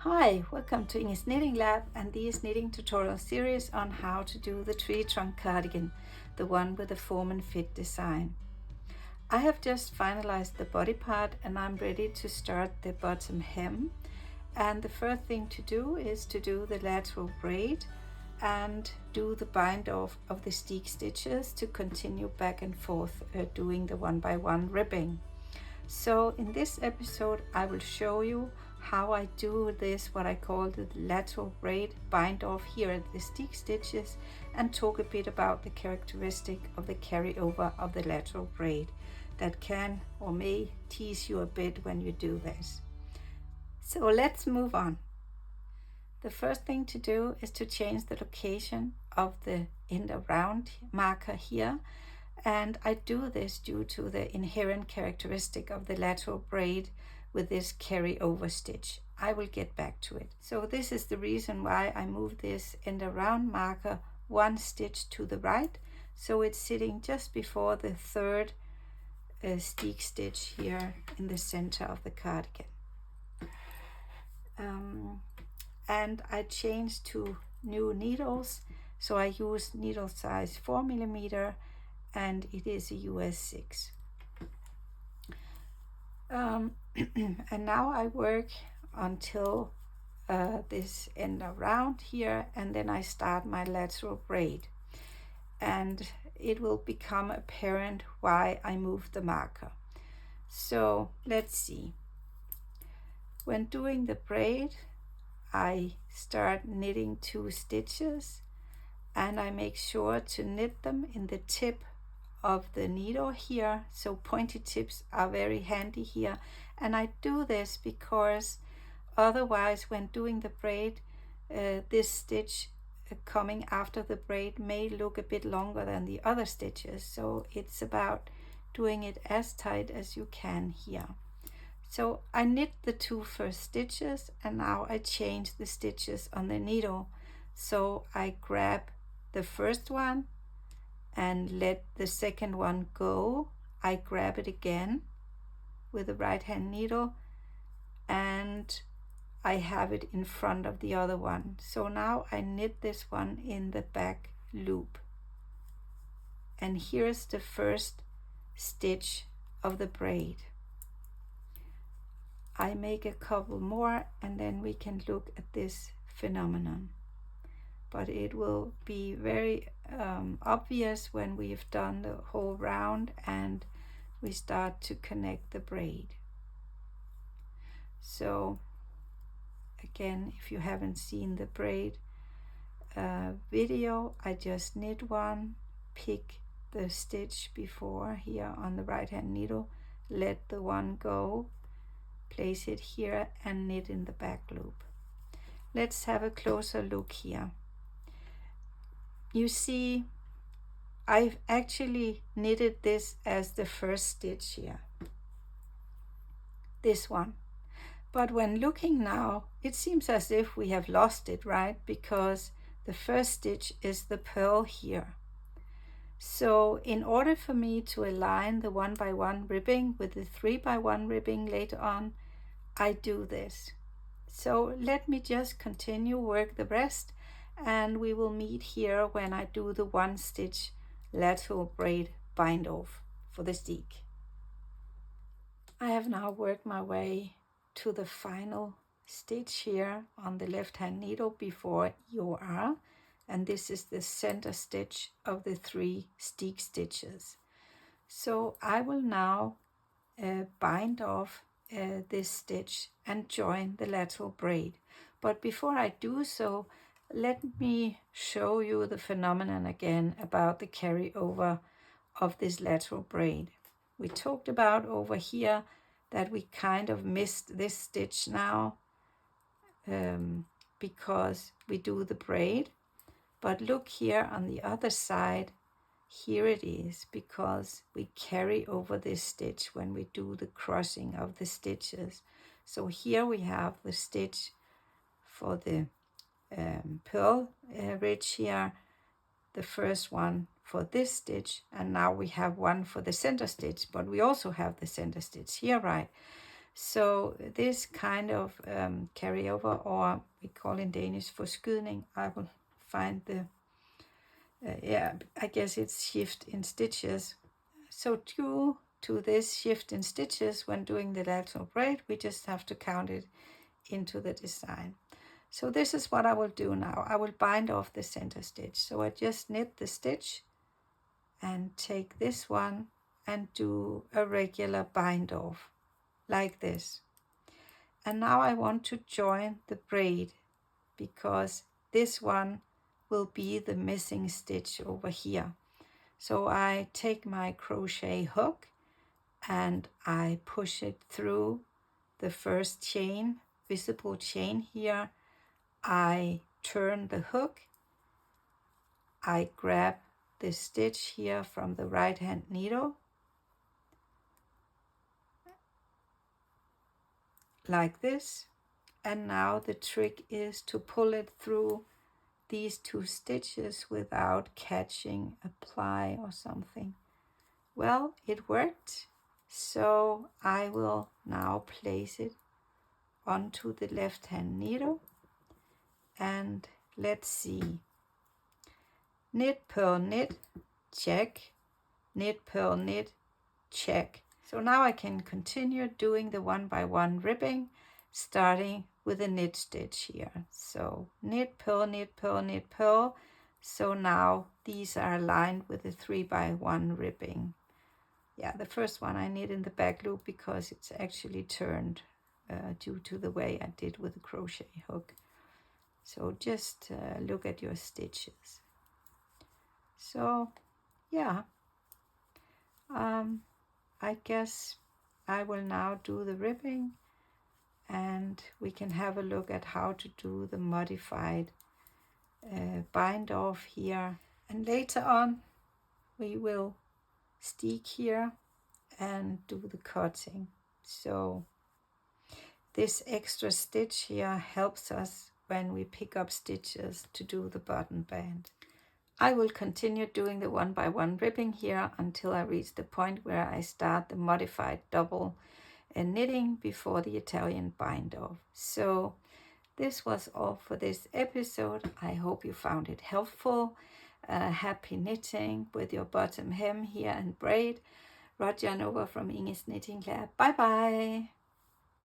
Hi, welcome to Inge's Knitting Lab and this knitting tutorial series on how to do the tree trunk cardigan, the one with the form and fit design. I have just finalized the body part and I'm ready to start the bottom hem. And the first thing to do is to do the lateral braid and do the bind off of the Steek stitches to continue back and forth doing the one by one ribbing. So in this episode I will show you how I do this, what I call the lateral braid bind off here at the Steek stitches, and talk a bit about the characteristic of the carryover of the lateral braid that can or may tease you a bit when you do this. So let's move on. The first thing to do is to change the location of the end around marker here, and I do this due to the inherent characteristic of the lateral braid with this carryover stitch. I will get back to it. So this is the reason why I move this end around marker one stitch to the right, so it's sitting just before the third Steek stitch here in the center of the cardigan. And I changed to new needles, so I use needle size 4mm and it is a US 6. And now I work until this end around here, and then I start my lateral braid, and it will become apparent why I moved the marker. So let's see. When doing the braid, I start knitting 2 stitches and I make sure to knit them in the tip of the needle here, so pointy tips are very handy here. And I do this because otherwise when doing the braid, this stitch coming after the braid may look a bit longer than the other stitches, so it's about doing it as tight as you can here. So I knit the 2 first stitches and now I change the stitches on the needle. So I grab the first one and let the second one go. I grab it again with the right hand needle and I have it in front of the other one. So now I knit this one in the back loop. And here's the first stitch of the braid. I make a couple more and then we can look at this phenomenon. But it will be very obvious when we've done the whole round and we start to connect the braid. So again, if you haven't seen the braid video, I just knit one, pick the stitch before here on the right hand needle, let the one go, place it here and knit in the back loop. Let's have a closer look here. You see, I've actually knitted this as the first stitch here, this one. But when looking now, it seems as if we have lost it, right? Because the first stitch is the purl here. So in order for me to align the 1 by 1 ribbing with the 3 by 1 ribbing later on, I do this. So let me just continue work the rest, and we will meet here when I do the 1 stitch lateral braid bind off for the Steek. I have now worked my way to the final stitch here on the left hand needle before EOR, and this is the center stitch of the 3 Steek stitches. So I will now bind off this stitch and join the lateral braid. But before I do so, let me show you the phenomenon again about the carryover of this lateral braid. We talked about over here that we kind of missed this stitch now because we do the braid. But look here on the other side, here it is, because we carry over this stitch when we do the crossing of the stitches. So here we have the stitch for the purl ridge here, the first one for this stitch, and now we have one for the center stitch, but we also have the center stitch here, right? So this kind of carryover, or we call in Danish forskydning, I will find the, I guess it's shift in stitches. So due to this shift in stitches when doing the lateral braid, we just have to count it into the design. So this is what I will do now. I will bind off the center stitch. So I just knit the stitch and take this one and do a regular bind off like this. And now I want to join the braid because this one will be the missing stitch over here. So I take my crochet hook and I push it through the first chain, visible chain here. I turn the hook, I grab the stitch here from the right hand needle, like this, and now the trick is to pull it through these two stitches without catching a ply or something. Well, it worked, so I will now place it onto the left hand needle, and let's see. Knit, purl, knit, check, knit, purl, knit, check. So now I can continue doing the 1 by 1 ribbing, starting with a knit stitch here. So knit, purl, knit, purl, knit, purl. So now these are aligned with the 3 by 1 ribbing. Yeah, the first one I knit in the back loop because it's actually turned due to the way I did with the crochet hook. So just look at your stitches. So yeah, I guess I will now do the ribbing, and we can have a look at how to do the modified bind off here. And later on we will steek here and do the cutting. So this extra stitch here helps us when we pick up stitches to do the button band. I will continue doing the 1 by 1 ribbing here until I reach the point where I start the modified double knitting before the Italian bind off. So this was all for this episode. I hope you found it helpful. Happy knitting with your bottom hem here and braid. Roger and over from Inge's Knitting Lab. Bye bye.